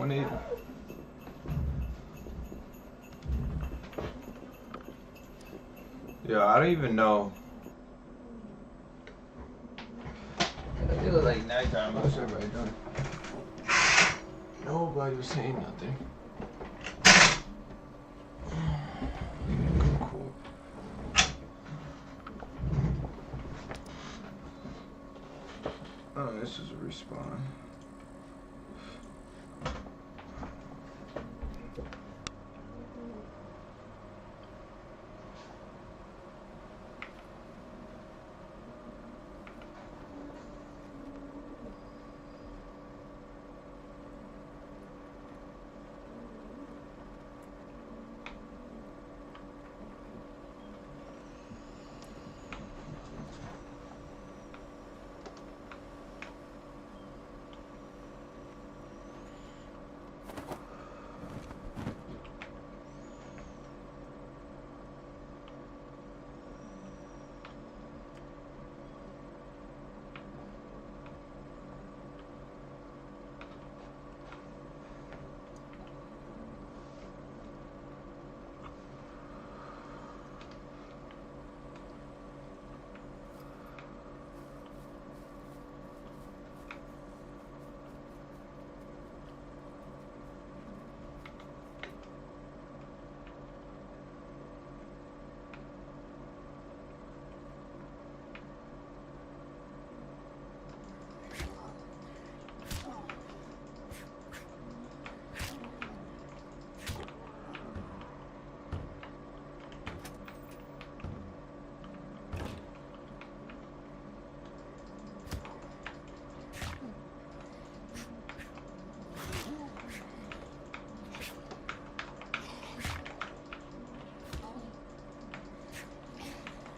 180. Yeah, I don't even know. It was like nighttime. What's everybody doing? Nobody was saying nothing. Cool. Oh, this is a respawn.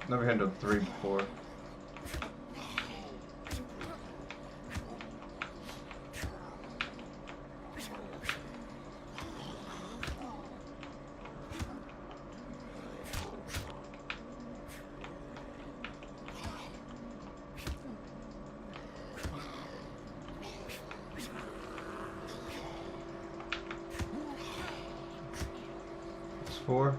Never handled 3 before. It's 4.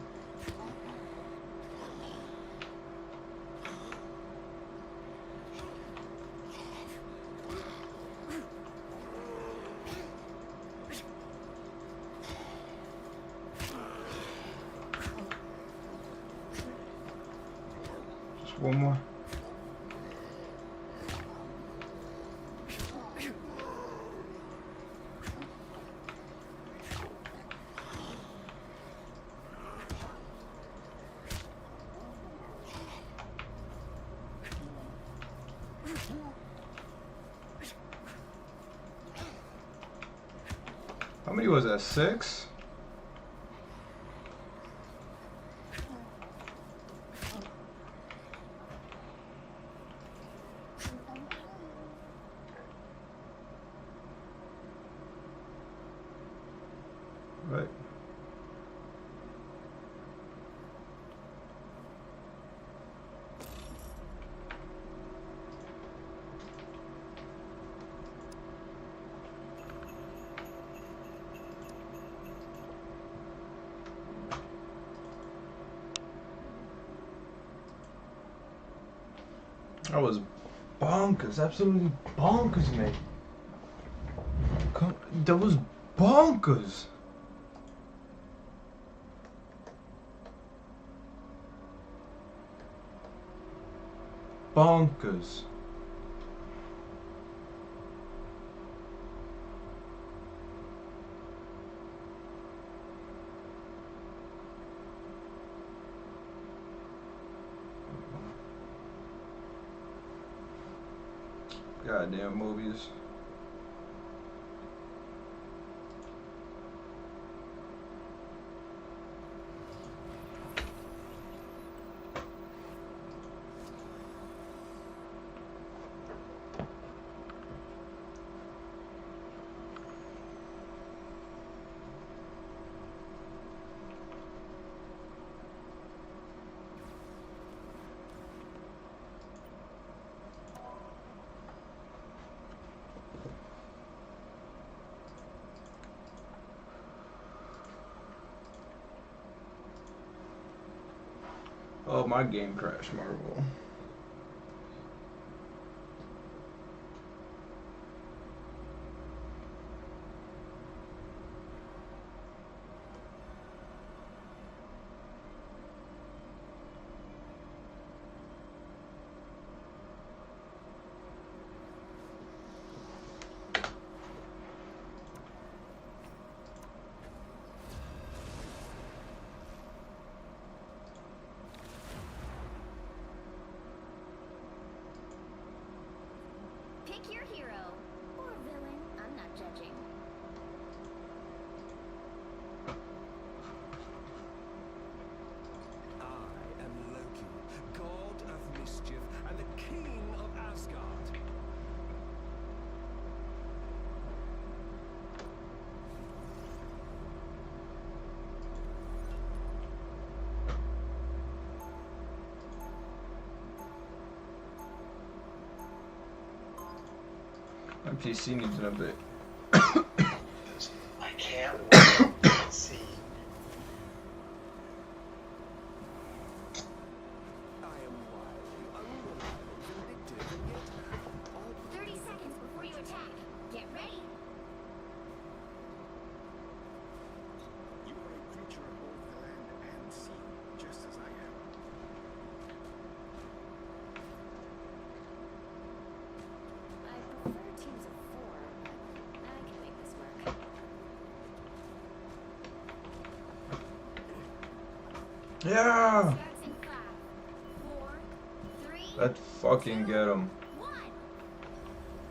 One more. How many was that? 6? Right. That was bonkers, absolutely bonkers, mate. That was bonkers. Bonkers. Goddamn movies. Oh, my game crashed, Marvel. Pick your hero. Or villain. I'm not judging. I am Loki, god of mischief and the king of Asgard. My PC needs an update. I can't wait to see. I am wily, unreliable, vindictive, and yet odd. 30 seconds before you attack. Get ready. You are a creature of both the land and sea, just as I am. I prefer teams of 4, but I can make this work. Yeah! Starts in 5, 4, 3, Let's fucking get him. 1.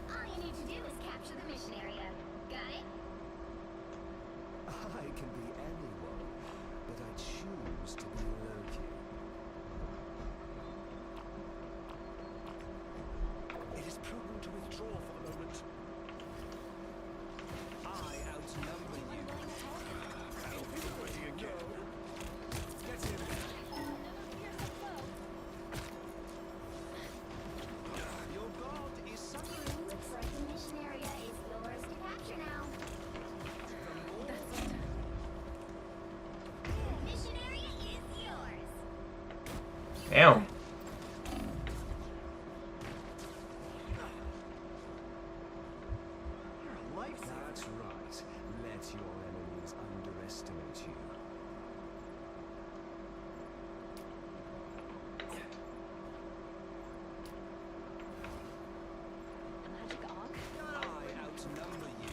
All you need to do is capture the mission area. Got it? I can be anyone, but I choose to be Loki. It is prudent to withdraw for the moment. I outnumber you. I'll be ready again. Get in. Your god is suffering. Looks like the mission area is yours to capture now. Mission area is yours. Damn. That's right. Let your enemies underestimate you. A magic aug? I outnumber you.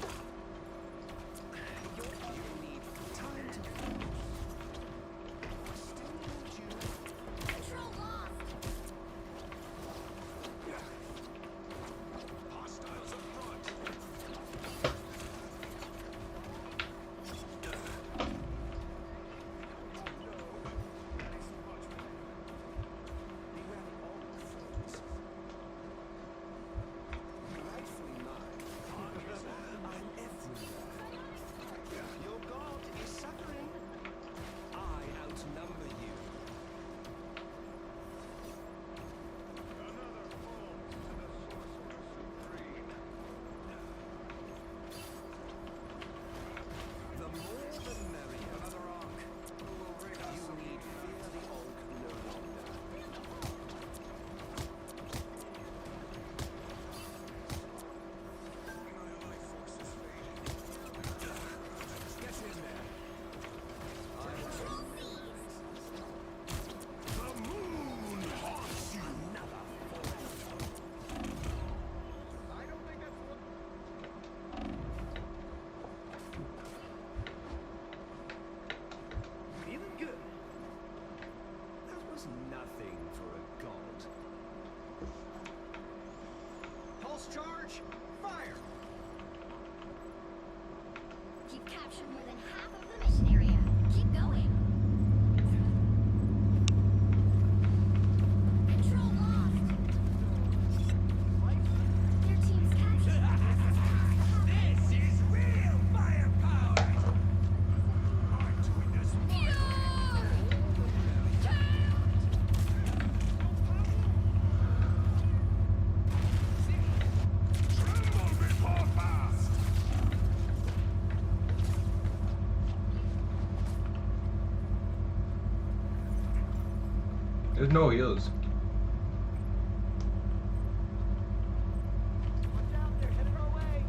You need time to think. I still need you. Control lost. Hostiles up front. Beware the old foes. Rightfully mine. I'm everywhere. Your god is suffering. I outnumber you. Another foe to the Sorcerer Supreme. The more the merrier. Another arc. Who will bring us? You need fear the oak no longer. My life force is fading. Get in there. The moon haunts you. Another I don't think that's what. feeling good. That was nothing for a god. Pulse charge, fire! You've captured more than half of the mission area. Keep going. Control lost. Your team's captured. This is real firepower! I'm to witness Tremble before fast! There's no heals. Watch out, they're headed our way.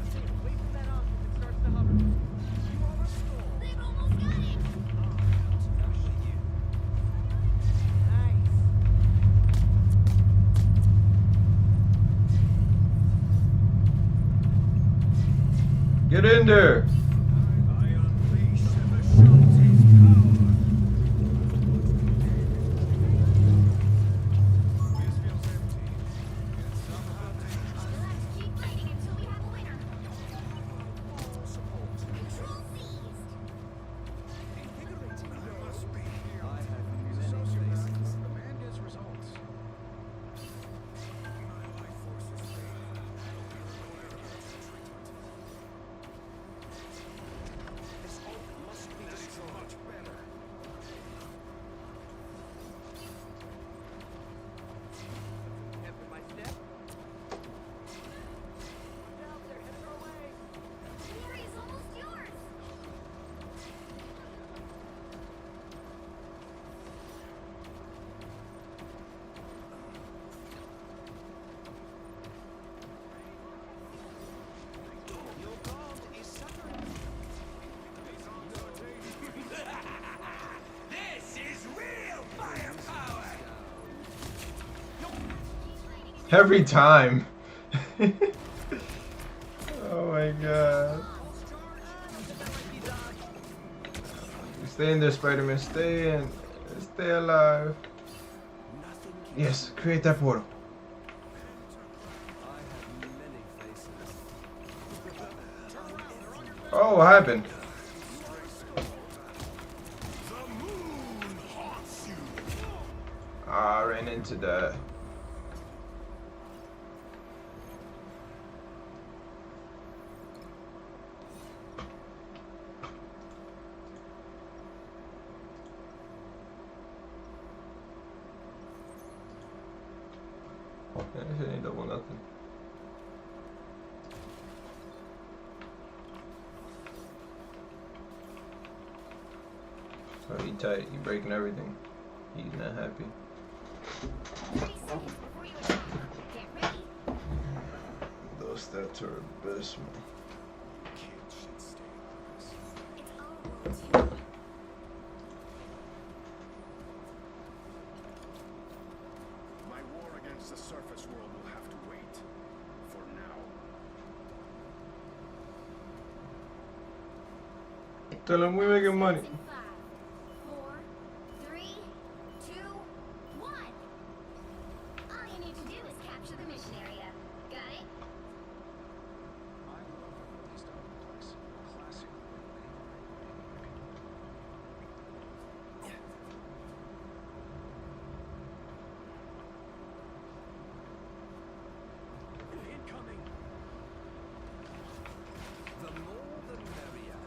Stay away from that arc if it starts to hover. You almost stole. They've almost got him! Nice. Get in there. I unleash the Shanti's power. This feels empty. Yet somehow dangerous. Let's keep fighting until we have a winner. All support. Control seized. Invigorating. I must be here. I have He's a many sociopath. faces. The man gets results. My life force is fading. I'll be required treatment. This oak must be destroyed. Much better. After my step. Watch out, they're headed our way. Glory is almost yours! Your god is suffering. He's on to This is real firepower. Every time. Oh my god. Stay in there, Spider-Man. Stay in. Stay alive. Nothing can Yes, create that portal. I have many faces. Oh, what happened? the moon haunts you. Ah, I ran into that. Yeah, this ain't double nothing. So he tight, he breaking everything. He's not happy. 30 seconds before you attack. Get ready. Those stats are abysmal. Kids should stay honest. It's our world too. My war against the surface world will have to wait. For now. Tell him we making money. In 5, 4, 3, 2, 1. All you need to do is capture the mission area. Got it? I love a released out place. Classic. Incoming. The more the merrier.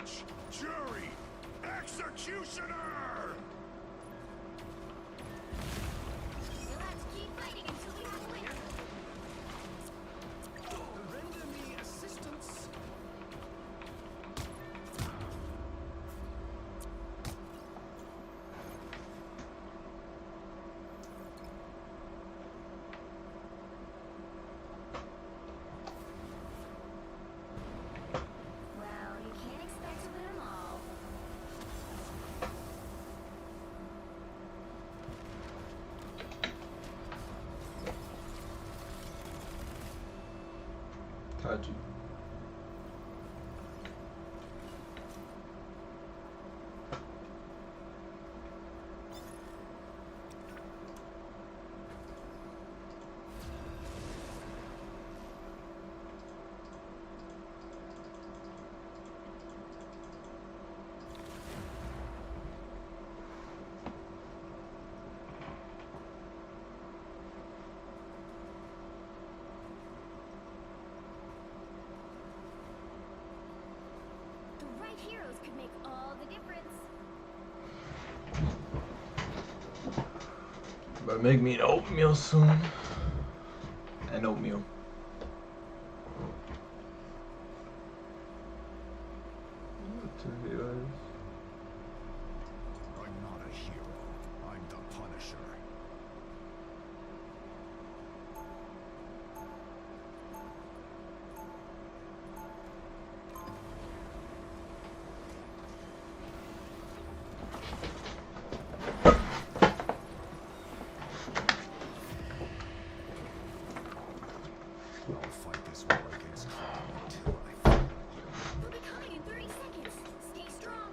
judge, jury, executioner! You'll have to keep fighting until we have a winner. Render me assistance. Well, you can't expect to win them all. Taji. The right heroes could make all the difference. But make me an oatmeal soon. An oatmeal. What the hell is- I'm not a hero. I'm the Punisher. I'll fight this war against crime until I find you. We'll be coming in 30 seconds. Stay strong.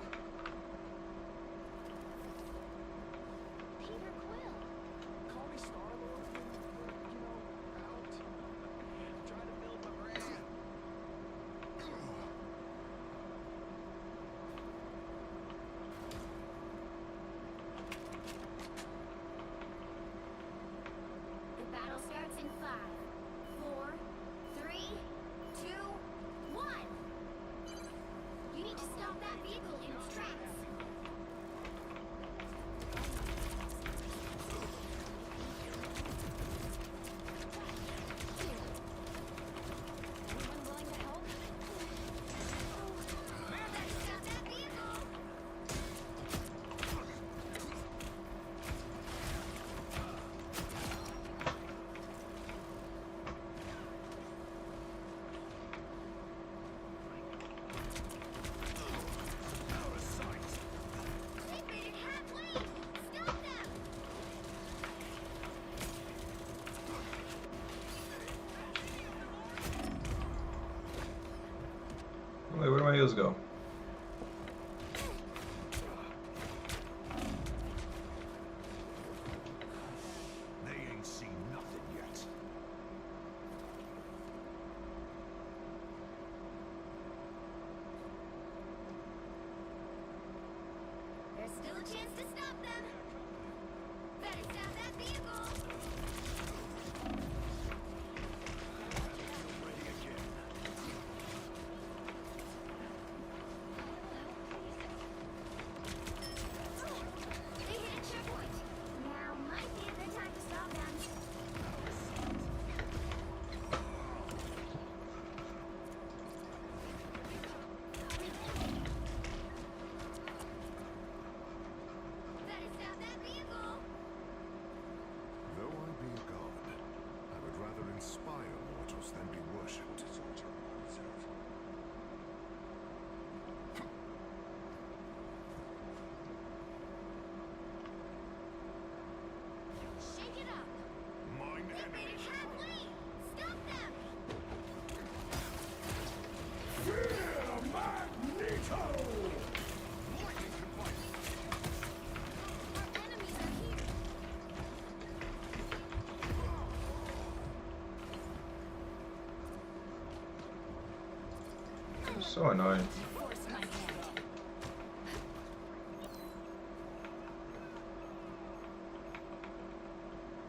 Peter Quill. Call me Star-Lord when we're, out. Trying to build my brand. The battle starts in 5, 4, 3, 2, 1. You need to stop that vehicle in its tracks. Anyone willing to help? Better stop that vehicle! Out of sight. They've made it halfway! Stop them! Wait, where do my heels go? They ain't seen nothing yet. There's still a chance to stop them. Better stop that vehicle. Ready again. They hit a checkpoint. Now might be a good time to stop them. Better stop that vehicle. Though I be a god, I would rather inspire mortals than be worshipped. Shake it up. Mine They've made it enemies. halfway. Stop them. Magneto! Lightning can fight. Our enemies are here. So annoying. Force my hand.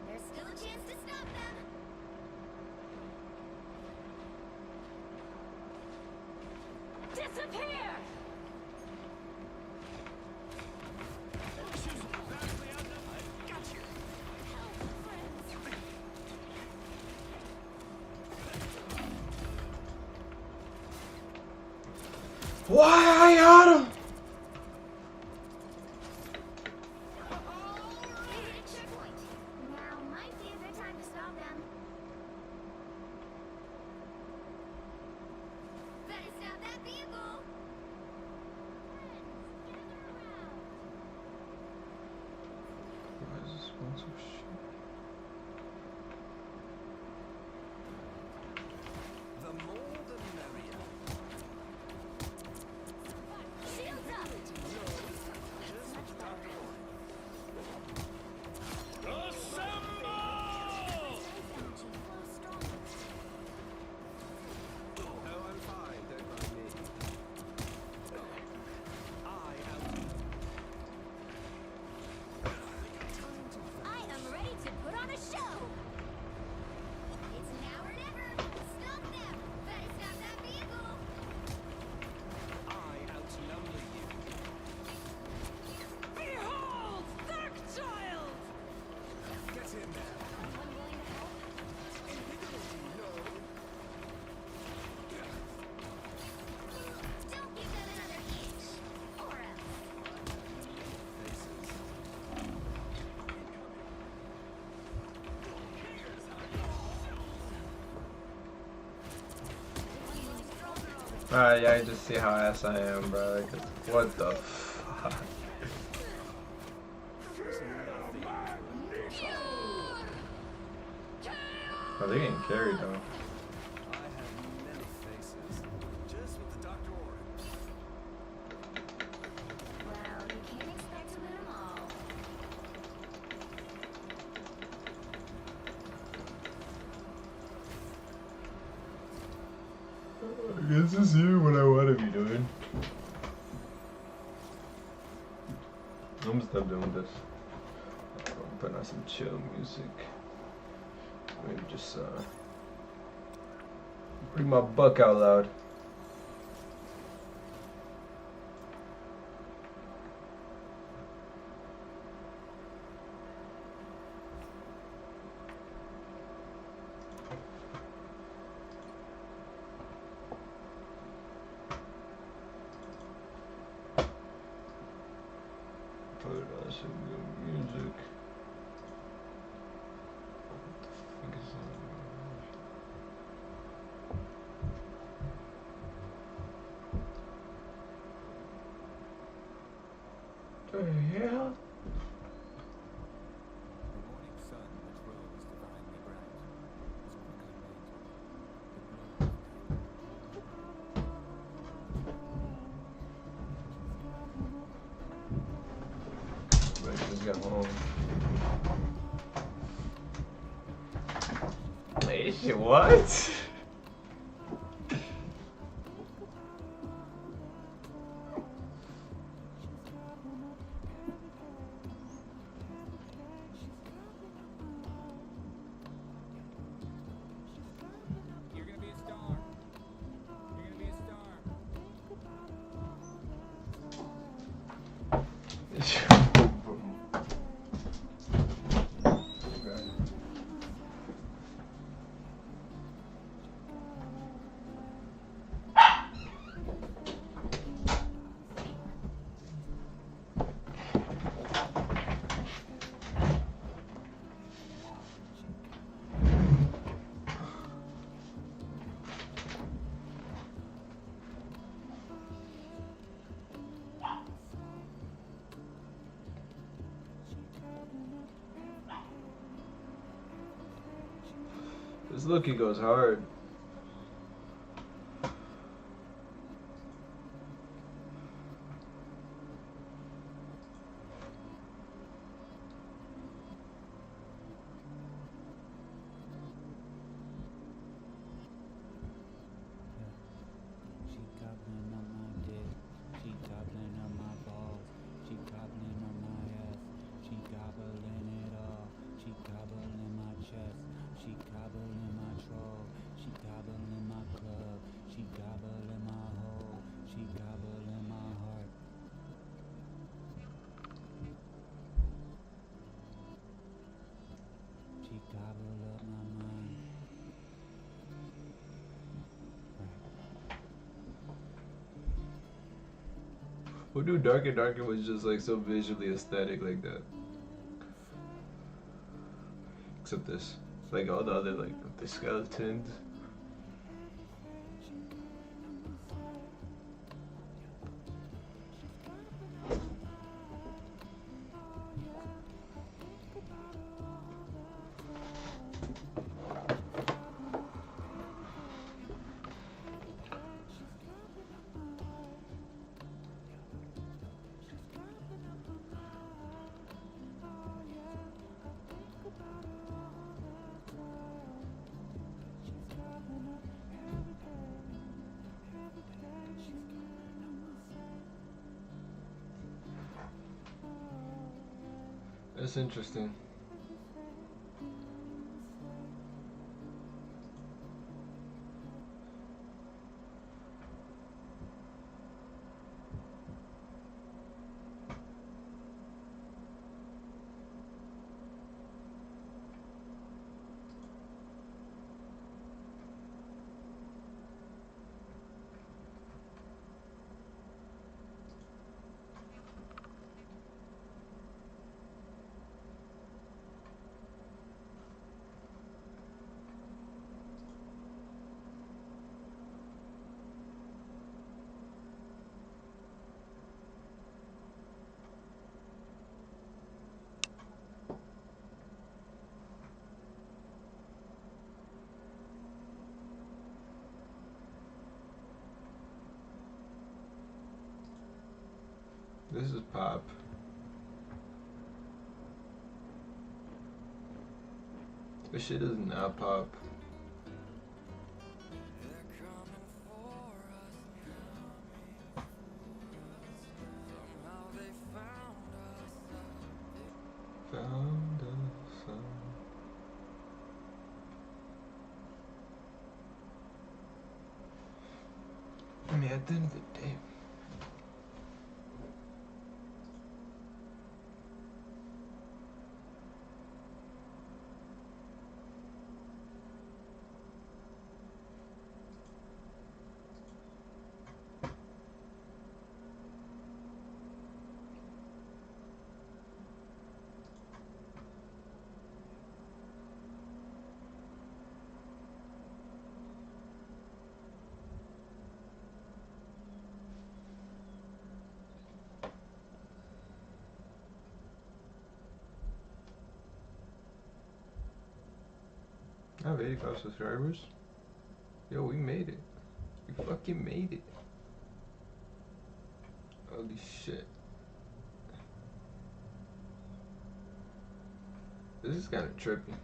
There's still a chance to stop them. Disappear! Why I got him? They hit a checkpoint. Now might be a good time to stop them. Better stop that vehicle. Friends, gather around. Why is this one so shit? The more the merrier. Shields up. Just what the doctor ordered. Oh, I'm fine, don't mind me. I am ready to put on a show. It's now or never. Stop them. Better stop that vehicle. I outnumber you. Behold, Dark Child. Get in there. Anyone willing to help? Don't give them another inch, or else. Faces. Alright, yeah, I just see how ass I am, bro. Like, what the fuck? Oh, they getting carried though. I have many faces. Just what the doctor ordered. Well, you can't expect to win them all. This is you what I want to be doing. I'm gonna stop doing this. I'm putting on some chill music. Maybe just bring my buck out loud. Put on some good music. What the fuck is that? The hell? The morning sun, which rose divinely bright, was quickly I just got home. Wait, shit, what? You're gonna be a star. You're gonna be a star. This lookie goes hard. She gobbling on my dick. She gobbling on my balls. She gobbling on my ass. She gobbling it all. She gobbling my chest. She gobbling my troll. She Who knew Dark and Darker was just like so visually aesthetic like that? Except this. Like all the other, like the skeletons. That's interesting. This is pop. This shit is not pop. Found us. I mean, at the end of the day. I have 85 subscribers. Yo, we made it. We fucking made it. Holy shit. This is kind of trippy.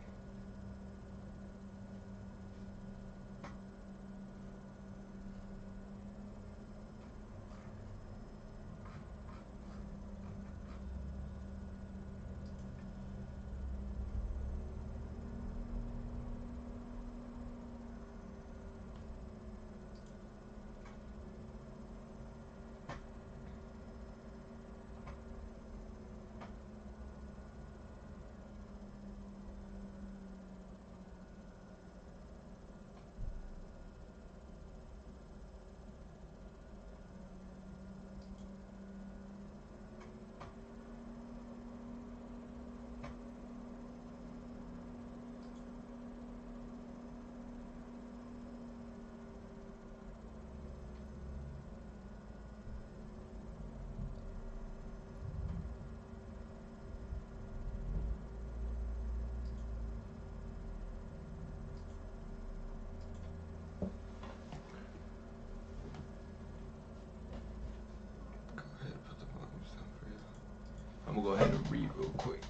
I'm gonna go ahead and read real quick.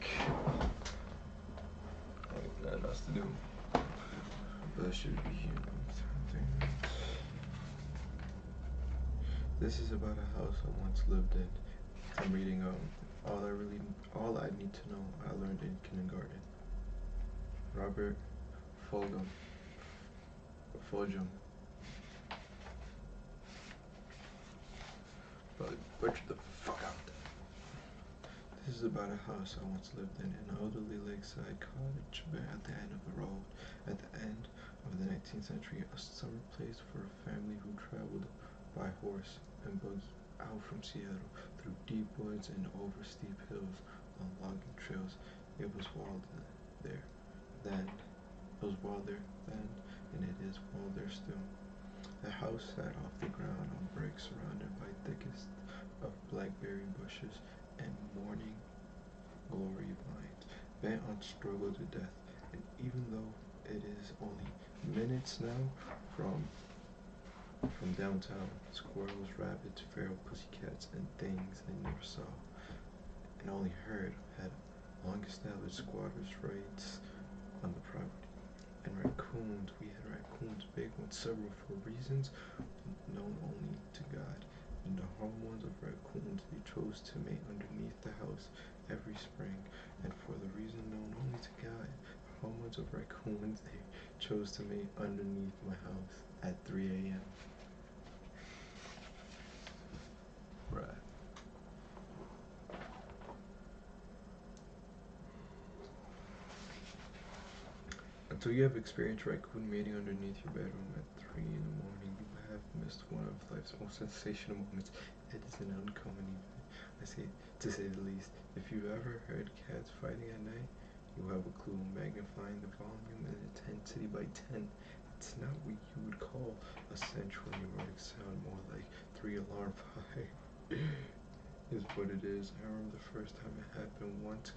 Ain't nothing else to do. But I should be here. This is about a house I once lived in. I'm reading all I need to know I learned in kindergarten. Robert Fulghum. But butcher the fuck out. This is about a house I once lived in, an elderly lakeside cottage at the end of the road. At the end of the 19th century, a summer place for a family who traveled by horse and buggy. out from Seattle, through deep woods and over steep hills, on logging trails. It was wild there then. It was wild there then, and it is wild there still. The house sat off the ground on bricks, surrounded by thickest of blackberry bushes and morning glory vines, bent on struggle to death. And even though it is only minutes now from downtown, squirrels, rabbits, feral pussycats, and things they never saw and only heard had long-established squatters' rights on the property. And raccoons, we had raccoons, big ones, several for reasons known only to God. And the hormones of raccoons they chose to mate underneath the house every spring. And for the reason known only to God, hormones of raccoons they chose to mate underneath my house at 3 a.m. Bruh. Until you have experienced raccoon mating underneath your bedroom at 3 in the morning, you have missed one of life's most sensational moments. It is an uncommon evening, to say the least. If you've ever heard cats fighting at night, you have a clue. Magnifying the volume and intensity by 10. It's not what you would call a central aortic sound, more like 3 alarm fire. Is what it is. I remember the first time it happened once,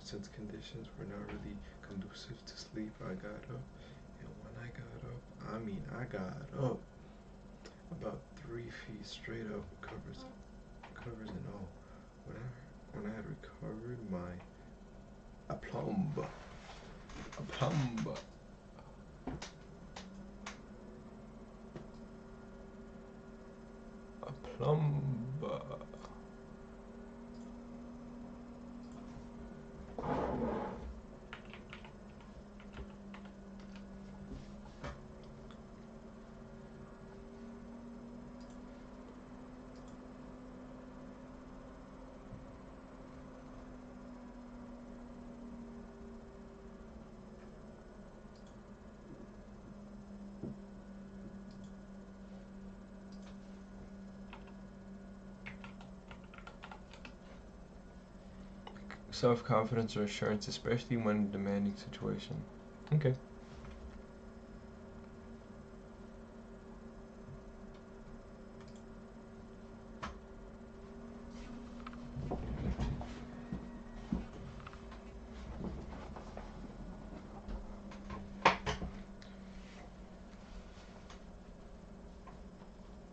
since conditions were not really conducive to sleep. I got up, and when I got up, I got up about 3 feet straight up, covers and all. When I had recovered my aplomb, aplomb, aplomb. Self-confidence or assurance, especially when in a demanding situation. Okay.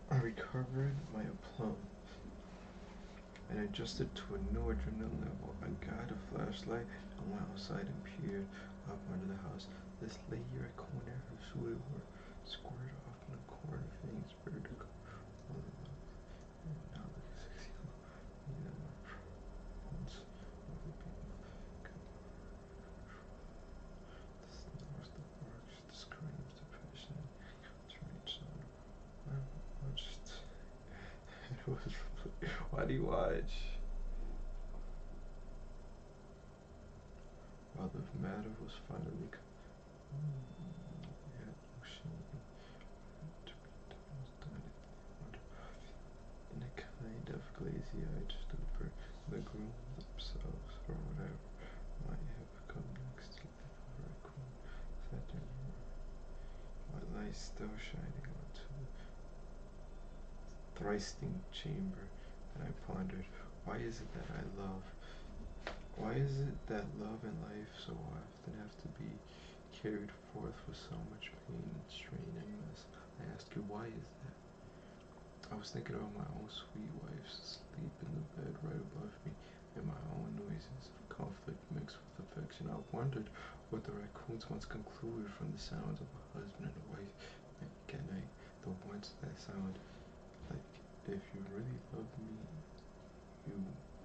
I recovered my aplomb and adjusted to a new adrenaline level. I got a flashlight and went outside and peered up under the house. This lady raccoon and her suited were squared off in a corner, fangs vertical. And now look sexy. Neither my problems nor the people could the snores, the barks, the screams, the passion to reach on. I watched. It was. Why do you watch? While the matter was finally had no shame to be done in a kind of glazy-eyed stupor. The grooms themselves, or whatever might have come next to the raccoon, sat there, my light still shining onto the thrusting chamber, and I pondered, why is it that love and life so often have to be carried forth with so much pain and strain and mess? I ask you, why is that? I was thinking of my own sweet wife asleep in the bed right above me, and my own noises of conflict mixed with affection. I wondered what the raccoons once concluded from the sounds of a husband and a wife at night. The ones that sound like, if you really loved me, you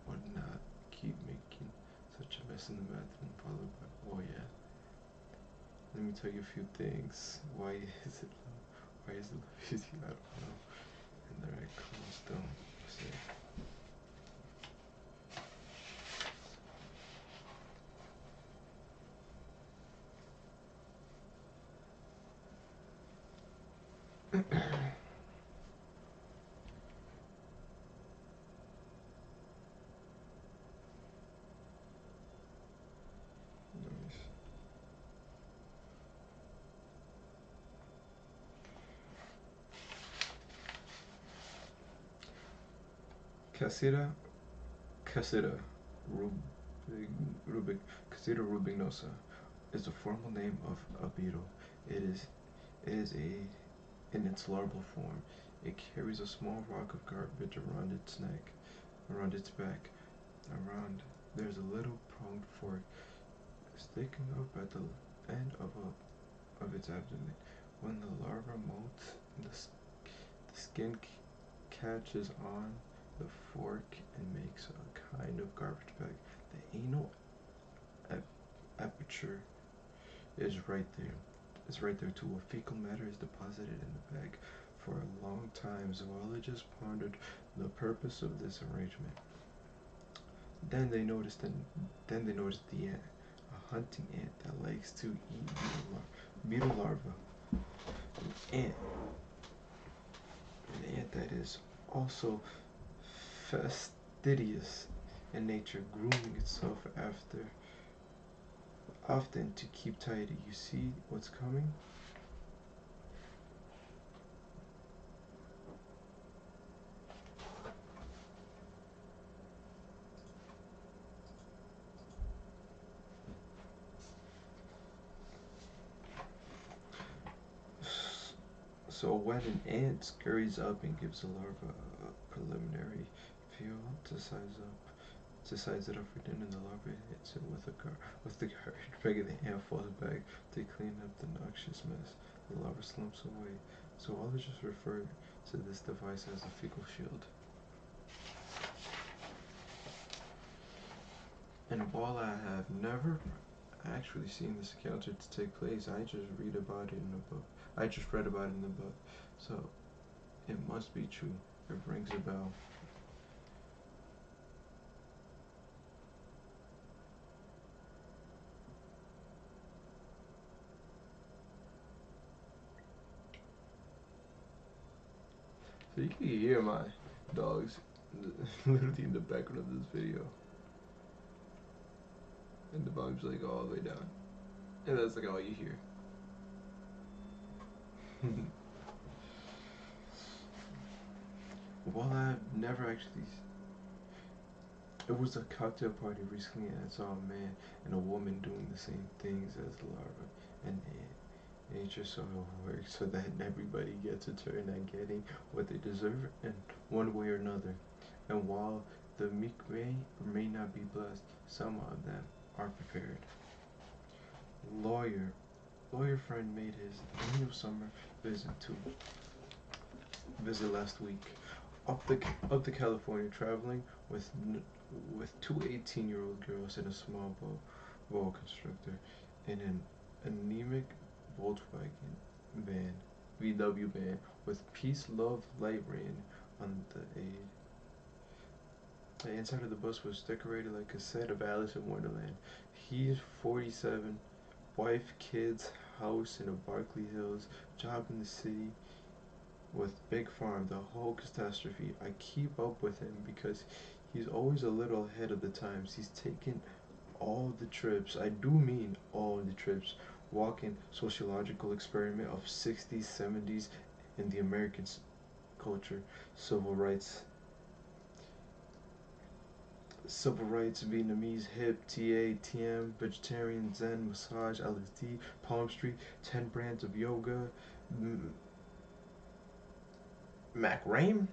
would not keep making such a mess in the bathroom, followed by, oh yeah, let me tell you a few things. Why is it love? Why is it love easy? I don't know. And the raccoons don't say. Casida, Casida Rubig, Casida rubignosa is the formal name of a beetle. It is in its larval form. It carries a small rock of garbage around its neck, around its back. Around there's a little pronged fork sticking up at the end of its abdomen. When the larva molts, the skin catches on the fork and makes a kind of garbage bag. The anal aperture is right there. It's right there too. Where fecal matter is deposited in the bag. For a long time, zoologists pondered the purpose of this arrangement. Then they noticed the ant, a hunting ant that likes to eat beetle larvae. Ant, an ant that is also fastidious in nature, grooming itself after often to keep tidy. You see what's coming? So when an ant scurries up and gives the larva a preliminary feel to size it up for dinner, the larva hits it with the garbage bag, and the ant falls back to clean up the noxious mess. The larva slumps away. Zoologists refer to this device as a fecal shield. And while I have never actually seen this encounter to take place, I just read about it in a book. I just read about it in the book. So it must be true. It rings a bell. So you can hear my dogs literally in the background of this video. And the volume's like all the way down. And that's like all you hear. Well, I've never actually. It was a cocktail party recently, and I saw a man and a woman doing the same things as the larva. And nature so it works so that everybody gets a turn at getting what they deserve in one way or another. And while the meek may or may not be blessed, some of them are prepared. Lawyer. Lawyer friend made his annual summer visit last week up to California, traveling with two 18-year-old girls in a small boat constructor in an anemic Volkswagen van, VW van, with peace, love, light rain on the aid. The inside of the bus was decorated like a set of Alice in Wonderland. He's 47, wife, kids, house in a Berkeley Hills, job in the city with Big Farm, the whole catastrophe. I keep up with him because he's always a little ahead of the times. He's taken all the trips. I do mean all the trips. Walking sociological experiment of 60s, 70s in the American culture, civil rights, Vietnamese, hip, TA, TM, vegetarian, Zen, massage, LSD, Palm Street, 10 brands of yoga, Mac Rain,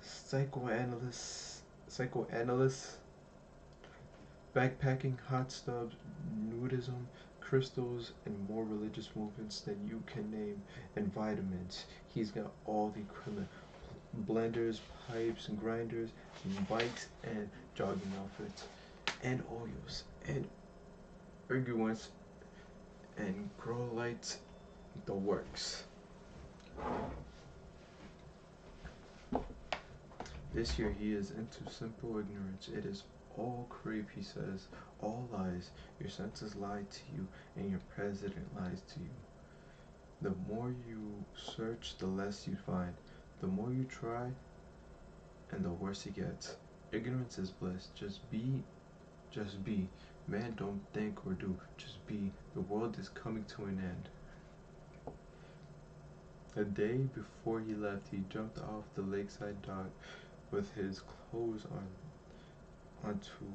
psychoanalysts, backpacking, hot stubs, nudism, crystals, and more religious movements than you can name, and vitamins. He's got all the equipment: blenders, pipes, and grinders, and bikes, and jogging outfits, and oils, and arguments, and grow lights, the works. This year he is into simple ignorance. It is all creep, he says, all lies. Your senses lie to you, and your president lies to you. The more you search, the less you find. The more you try, and the worse it gets. Ignorance is bliss. Just be, just be. Man, don't think or do. Just be. The world is coming to an end. A day before he left, he jumped off the lakeside dock with his clothes on to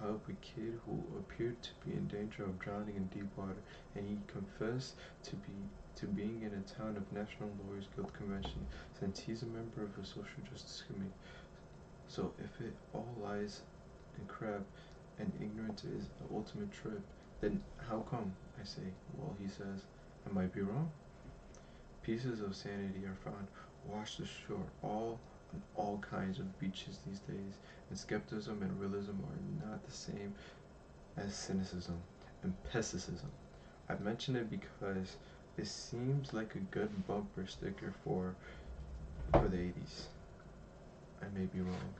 help a kid who appeared to be in danger of drowning in deep water, and he confessed to being in a town of National Lawyers Guild convention since he's a member of a social justice committee. So if it all lies in crap and ignorance is the ultimate trip, then how come? I say. Well, he says, I might be wrong. Pieces of sanity are found washed ashore on all kinds of beaches these days, and skepticism and realism are not the same as cynicism and pessimism. I mention it because it seems like a good bumper sticker for the 80s. I may be wrong.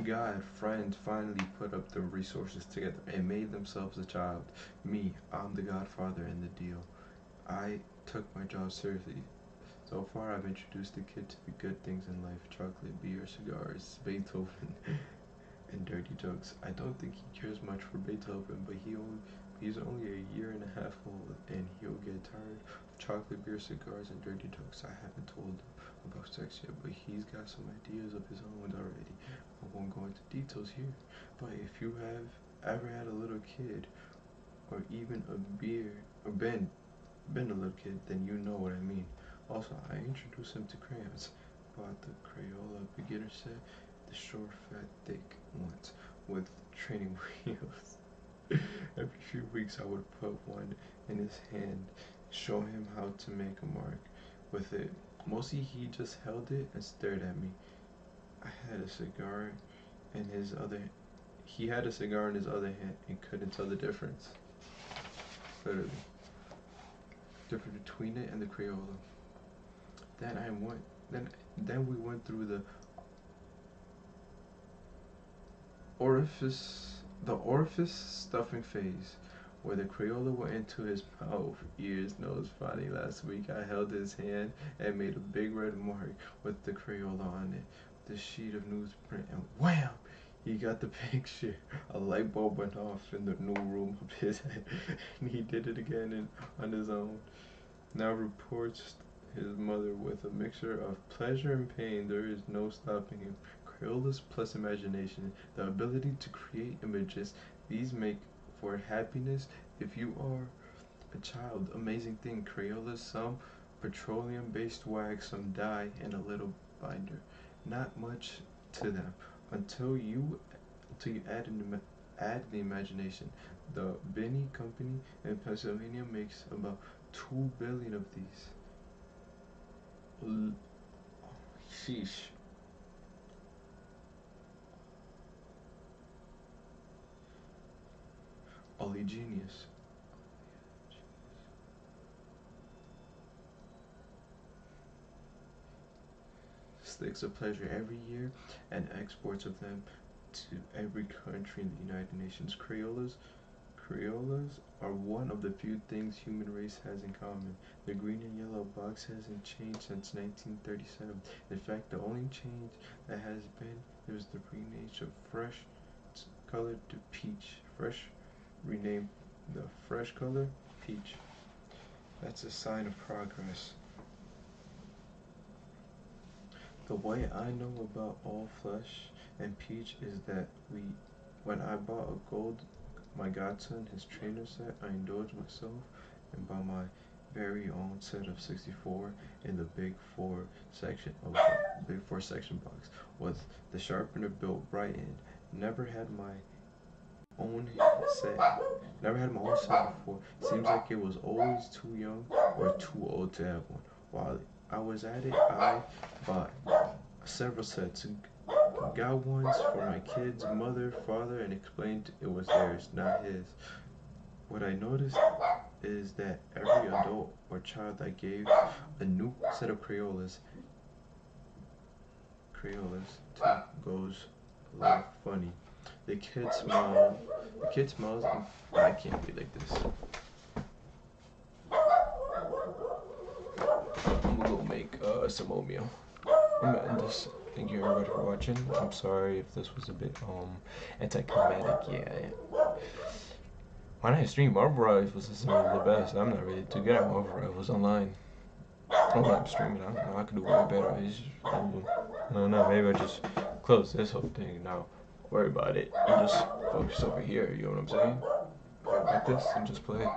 God, friends finally put up the resources together and made themselves a child. Me, I'm the godfather in the deal. I took my job seriously. So far, I've introduced the kid to the good things in life: chocolate, beer, cigars, Beethoven, and dirty jokes. I don't think he cares much for Beethoven, but he's only a year and a half old, and he'll get tired of chocolate, beer, cigars, and dirty jokes. I haven't told him about sex yet, but he's got some ideas of his own already. I won't go into details here, but if you have ever had a little kid, or even a beer, or been a little kid, then you know what I mean. Also, I introduced him to crayons. Bought the Crayola beginner set, the short, fat, thick ones with training wheels. Every few weeks, I would put one in his hand, show him how to make a mark with it. Mostly, he just held it and stared at me. I had a cigar in his other. He had a cigar in his other hand and couldn't tell the difference. Literally, difference between it and the Crayola. Then I went. Then we went through orifice stuffing phase, where the Crayola went into his mouth, ears, nose. Finally, last week I held his hand and made a big red mark with the Crayola on it, the sheet of newsprint, and wham! He got the picture. A light bulb went off in the new room of his head, and he did it again on his own. Now reports his mother with a mixture of pleasure and pain. There is no stopping him. Crayolas plus imagination, the ability to create images. These make for happiness if you are a child. Amazing thing. Crayolas, some petroleum based wax, some dye, and a little binder. Not much to them until you add the imagination. The Benny Company in Pennsylvania makes about 2 billion of these. Sheesh. Only genius. Sticks of pleasure every year and exports of them to every country in the United Nations. Crayolas are one of the few things human race has in common. The green and yellow box hasn't changed since 1937. In fact, the only change that has been is the rename of fresh color to peach. Fresh renamed the fresh color peach. That's a sign of progress. The way I know about all flesh and peach is that when I bought a gold, my godson his trainer set, I indulged myself and bought my very own set of 64 in the Big Four section box with the sharpener built right in. Never had my own set. Never had my own set before. Seems like it was always too young or too old to have one. While I was at it, I bought several sets, got ones for my kid's mother, father, and explained it was theirs, not his. What I noticed is that every adult or child I gave a new set of Crayolas to goes a little funny. The kid smile. The kid smiles, and I can't be like this. I'm gonna go make some oatmeal. I'm gonna end this. Thank you everybody for watching. I'm sorry if this was a bit anticlimactic. Yeah. When I stream Marvel Rivals is some of the best. I'm not really too good at Marvel Rivals online. When I'm streaming, I don't know. I could do way better. I don't know. Maybe I just close this whole thing now. Worry about it and just focus over here. You know what I'm saying? Like this and just play.